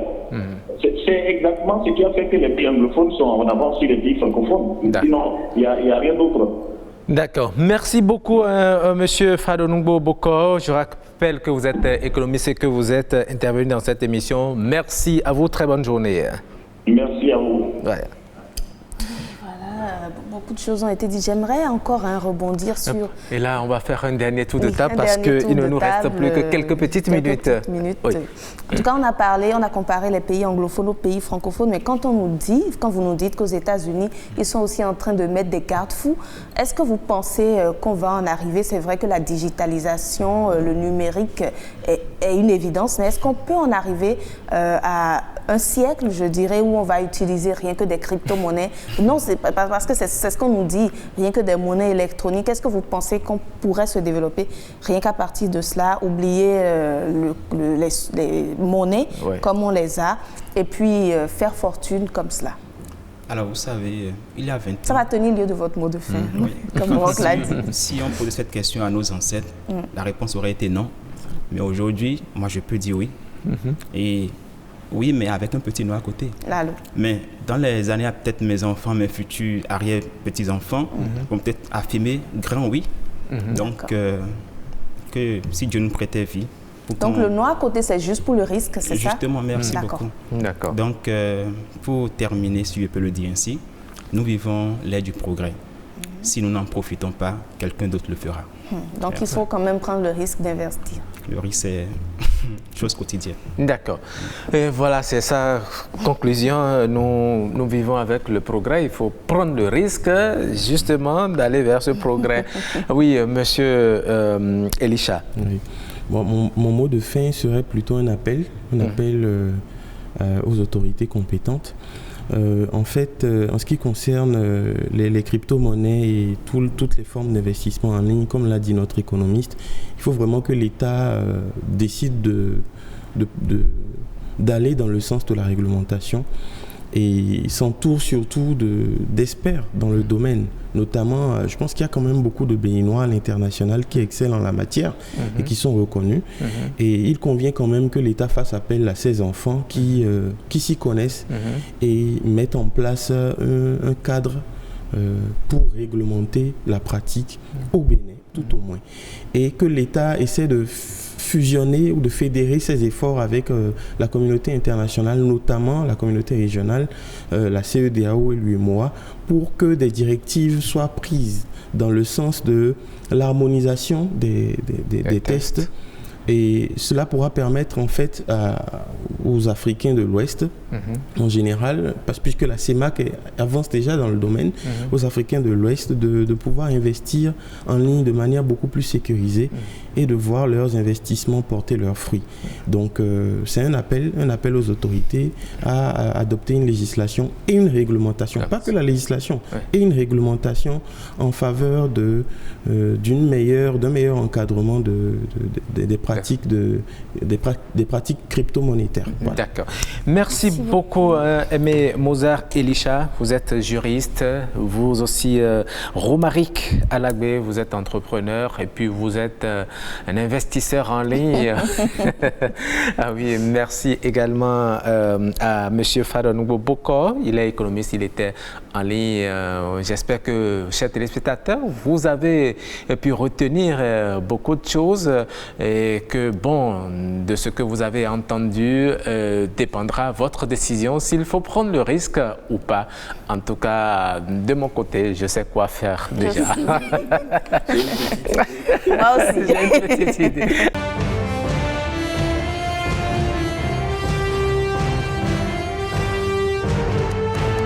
E: C'est exactement ce qui a fait que les pays anglophones sont en avance sur les pays francophones. Sinon, il n'y a rien d'autre.
A: D'accord. Merci beaucoup, Monsieur Fadonungbo Bokor. Je rappelle que vous êtes économiste et que vous êtes intervenu dans cette émission. Merci à vous. Très bonne journée.
E: Merci à vous.
A: Ouais.
B: Beaucoup de choses ont été dites. J'aimerais encore rebondir sur...
A: Et là, on va faire un dernier tour de table parce qu'il ne nous reste plus que quelques petites minutes.
B: Oui. En tout cas, on a comparé les pays anglophones aux pays francophones, mais quand vous nous dites qu'aux États-Unis, ils sont aussi en train de mettre des garde-fous, est-ce que vous pensez qu'on va en arriver? C'est vrai que la digitalisation, le numérique est une évidence, mais est-ce qu'on peut en arriver à un siècle, je dirais, où on va utiliser rien que des crypto-monnaies? Non, c'est parce que c'est ce qu'on nous dit, rien que des monnaies électroniques. Est-ce que vous pensez qu'on pourrait se développer rien qu'à partir de cela, oublier les monnaies comme on les a, et puis faire fortune comme cela?
C: Alors, vous savez, il y a 20 ans...
B: Ça va tenir lieu de votre mot de fin, comme Roch l'a dit.
C: Si on posait cette question à nos ancêtres, la réponse aurait été non. Mais aujourd'hui, moi, je peux dire oui. Et oui, mais avec un petit nom à côté. Mais dans les années, peut-être mes enfants, mes futurs arrière-petits-enfants vont peut-être affirmer grand oui. Donc, que si Dieu nous prêtait vie...
B: Donc, le nom à côté, c'est juste pour le risque, c'est ça?
C: Justement, merci beaucoup.
A: D'accord.
C: Donc, pour terminer, si je peux le dire ainsi, nous vivons l'ère du progrès. Si nous n'en profitons pas, quelqu'un d'autre le fera.
B: Donc, il faut quand même prendre le risque d'investir.
C: Le risque, c'est chose quotidienne.
A: D'accord. Et voilà, c'est sa conclusion. Nous vivons avec le progrès. Il faut prendre le risque, justement, d'aller vers ce progrès. Oui, monsieur Elisha.
D: Oui. Bon, mon mot de fin serait plutôt un appel aux autorités compétentes. En fait, en ce qui concerne les crypto-monnaies et toutes les formes d'investissement en ligne, comme l'a dit notre économiste, il faut vraiment que l'État décide d'aller dans le sens de la réglementation et s'entoure surtout d'experts dans le domaine. Notamment, je pense qu'il y a quand même beaucoup de Béninois à l'international qui excellent en la matière et qui sont reconnus. Et il convient quand même que l'État fasse appel à ces enfants qui s'y connaissent et mettent en place un cadre pour réglementer la pratique au Bénin, tout au moins. Et que l'État essaie de fusionner ou de fédérer ses efforts avec la communauté internationale, notamment la communauté régionale, la CEDEAO et l'UEMOA, pour que des directives soient prises dans le sens de l'harmonisation des tests. Et cela pourra permettre en fait aux Africains de l'Ouest, en général, puisque la CEMAC avance déjà dans le domaine, aux Africains de l'Ouest de pouvoir investir en ligne de manière beaucoup plus sécurisée et de voir leurs investissements porter leurs fruits. Donc c'est un appel aux autorités à adopter une législation et une réglementation, pas que la législation, et une réglementation en faveur d'un meilleur encadrement des pratiques crypto-monétaires. Voilà.
A: D'accord. Merci beaucoup, Aimé Mozart Elisha. Vous êtes juriste. Vous aussi, Romaric Alagbe, vous êtes entrepreneur et puis vous êtes un investisseur en ligne. Ah oui, merci également à M. Fadonoubo Bokor. Il est économiste, il était en ligne. J'espère que, chers téléspectateurs, vous avez pu retenir beaucoup de choses et que, bon, de ce que vous avez entendu dépendra votre décision s'il faut prendre le risque ou pas. En tout cas, de mon côté, je sais quoi faire déjà.
B: Moi aussi.
A: J'ai une petite idée.